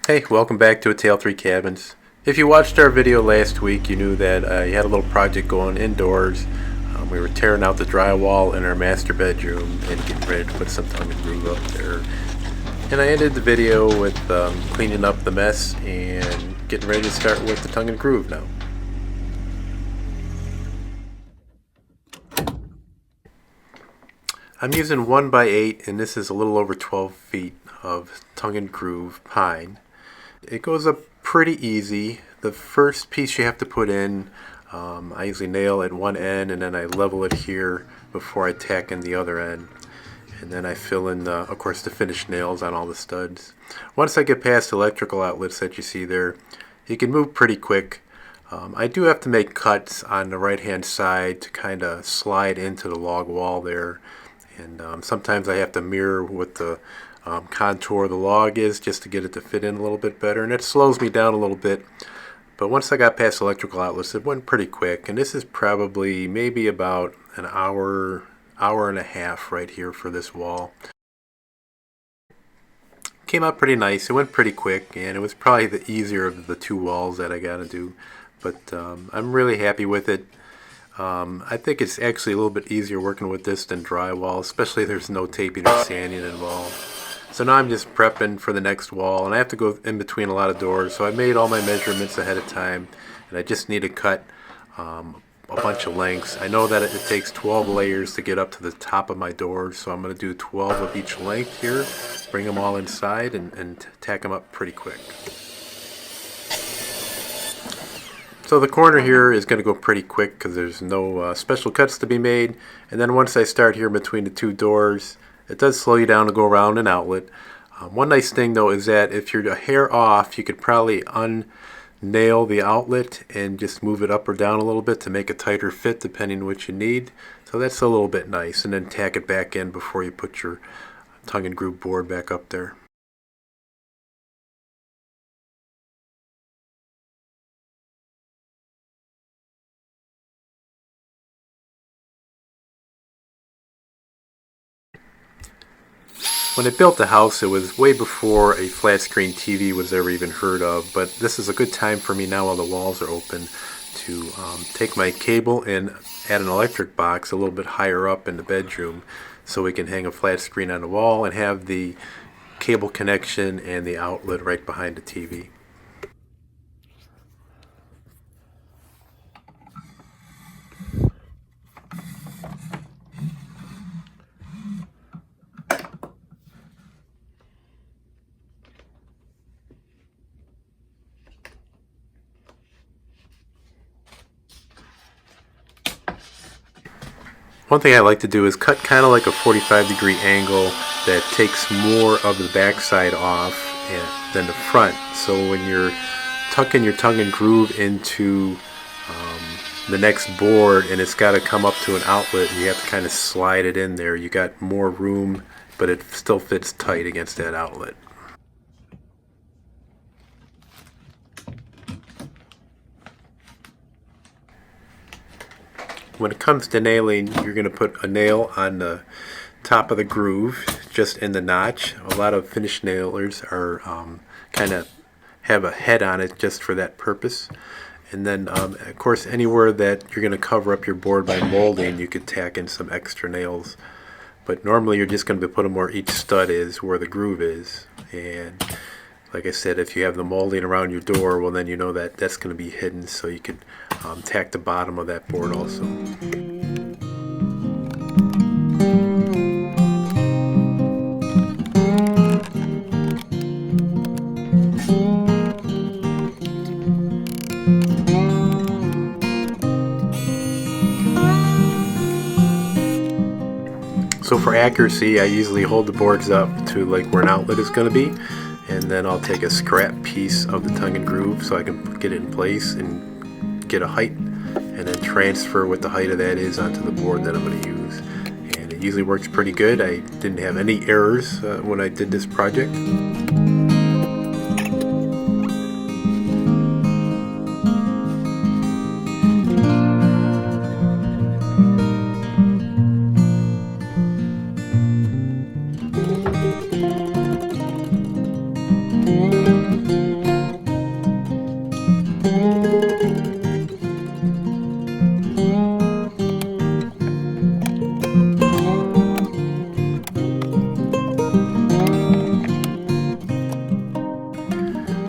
Hey, welcome back to A Tale 3 Cabins. If you watched our video last week, you knew that I had a little project going indoors. We were tearing out the drywall in our master bedroom and getting ready to put some tongue and groove up there. And I ended the video with cleaning up the mess and getting ready to start with the tongue and groove now. I'm using 1x8, and this is a little over 12 feet of tongue and groove pine. It goes up pretty easy. The first piece you have to put in, I usually nail at one end and then I level it here before I tack in the other end. And then I fill in, of course, the finished nails on all the studs. Once I get past the electrical outlets that you see there, you can move pretty quick. I do have to make cuts on the right hand side to kind of slide into the log wall there. And sometimes I have to mirror what the contour of the log is just to get it to fit in a little bit better, and it slows me down a little bit. But once I got past electrical outlets, it went pretty quick, and this is probably maybe about an hour and a half right here for this wall. Came out pretty nice. It went pretty quick, and it was probably the easier of the two walls that I got to do, but I'm really happy with it. I think it's actually a little bit easier working with this than drywall, especially if there's no taping or sanding involved. So now I'm just prepping for the next wall, and I have to go in between a lot of doors, so I made all my measurements ahead of time, and I just need to cut a bunch of lengths. I know that it takes 12 layers to get up to the top of my doors, so I'm going to do 12 of each length here, bring them all inside, and tack them up pretty quick. So the corner here is going to go pretty quick because there's no special cuts to be made. And then once I start here between the two doors, it does slow you down to go around an outlet. One nice thing though is that if you're a hair off, you could probably unnail the outlet and just move it up or down a little bit to make a tighter fit depending on what you need. So that's a little bit nice. And then tack it back in before you put your tongue and groove board back up there. When I built the house, it was way before a flat screen TV was ever even heard of, but this is a good time for me now while the walls are open to take my cable and add an electric box a little bit higher up in the bedroom so we can hang a flat screen on the wall and have the cable connection and the outlet right behind the TV. One thing I like to do is cut kind of like a 45-degree angle that takes more of the backside off than the front. So when you're tucking your tongue and groove into the next board and it's got to come up to an outlet, you have to kind of slide it in there. You got more room, but it still fits tight against that outlet. When it comes to nailing, you're going to put a nail on the top of the groove, just in the notch. A lot of finished nailers are kind of have a head on it just for that purpose. And then, of course, anywhere that you're going to cover up your board by molding, you could tack in some extra nails. But normally you're just going to put them where each stud is, where the groove is. And like I said, if you have the molding around your door, well then you know that that's going to be hidden, so you could tack the bottom of that board also. So for accuracy, I usually hold the boards up to like where an outlet is going to be, and then I'll take a scrap piece of the tongue and groove so I can get it in place and get a height, and then transfer what the height of that is onto the board that I'm going to use. And it usually works pretty good. I didn't have any errors when I did this project.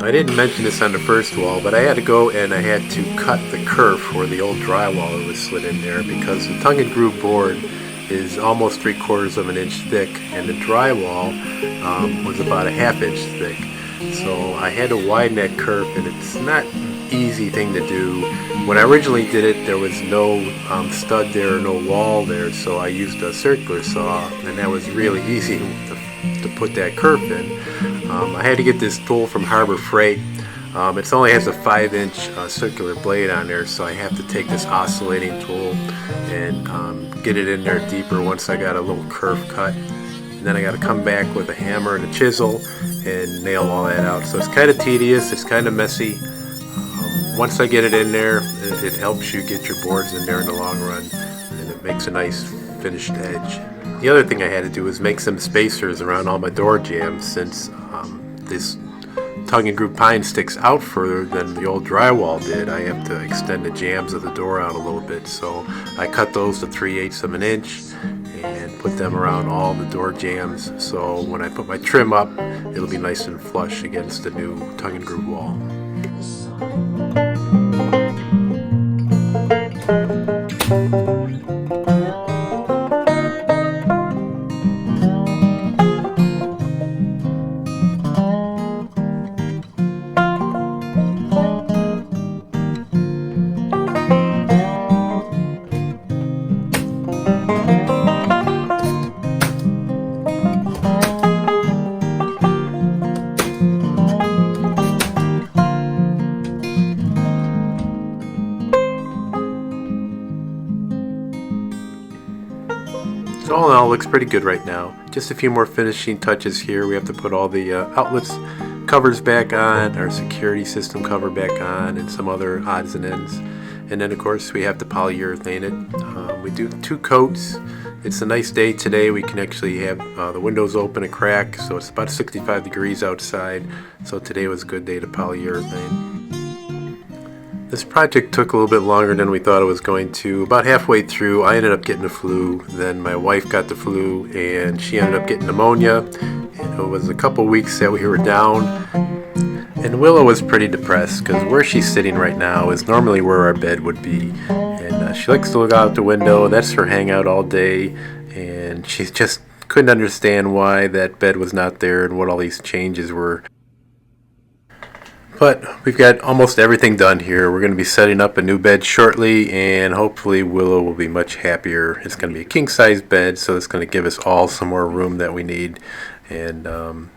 I didn't mention this on the first wall, but I had to go and I had to cut the kerf where the old drywall that was slid in there, because the tongue and groove board is almost 3/4 of an inch thick, and the drywall was about a 1/2 inch thick. So I had to widen that kerf, and it's not an easy thing to do. When I originally did it, there was no stud there, no wall there, so I used a circular saw, and that was really easy to put that kerf in. I had to get this tool from Harbor Freight. It only has a 5-inch circular blade on there, so I have to take this oscillating tool and get it in there deeper once I got a little kerf cut. And then I got to come back with a hammer and a chisel and nail all that out. So it's kind of tedious, it's kind of messy. Once I get it in there, it helps you get your boards in there in the long run, and it makes a nice finished edge. The other thing I had to do was make some spacers around all my door jambs, since this tongue and groove pine sticks out further than the old drywall did. I have to extend the jambs of the door out a little bit, so I cut those to 3/8 of an inch and put them around all the door jambs, so when I put my trim up, it'll be nice and flush against the new tongue and groove wall. So all in all, it looks pretty good right now. Just a few more finishing touches here. We have to put all the outlets covers back on, our security system cover back on, and some other odds and ends. And then of course we have to polyurethane it. We do 2 coats. It's a nice day today. We can actually have the windows open and crack, so it's about 65 degrees outside. So today was a good day to polyurethane. This project took a little bit longer than we thought it was going to. About halfway through, I ended up getting the flu. Then my wife got the flu, and she ended up getting pneumonia. And it was a couple weeks that we were down. And Willow was pretty depressed, because where she's sitting right now is normally where our bed would be. And she likes to look out the window. That's her hangout all day. And she just couldn't understand why that bed was not there and what all these changes were. But we've got almost everything done here. We're going to be setting up a new bed shortly, and hopefully Willow will be much happier. It's going to be a king-size bed, so it's going to give us all some more room that we need, and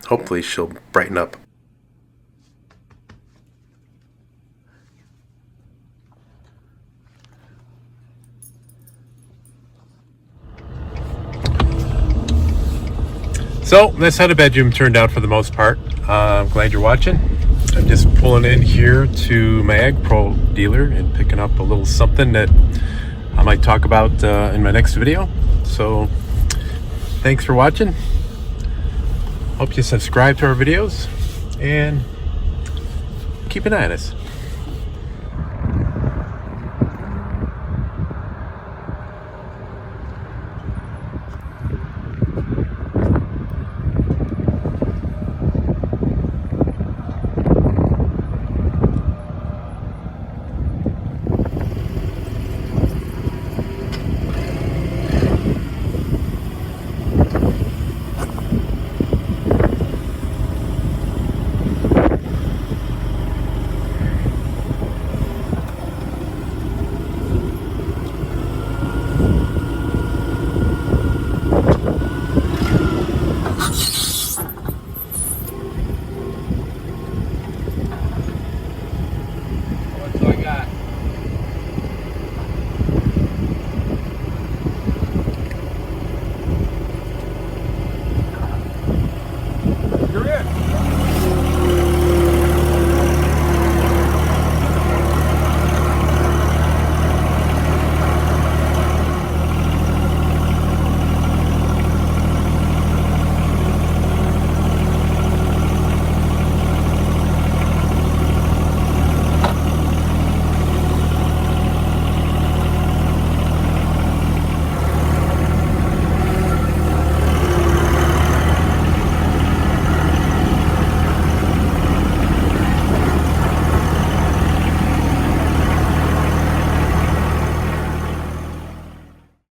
hopefully she'll brighten up. So that's how the bedroom turned out for the most part. I'm glad you're watching. I'm just pulling in here to my Ag Pro dealer and picking up a little something that I might talk about in my next video. So thanks for watching. Hope you subscribe to our videos and keep an eye on us.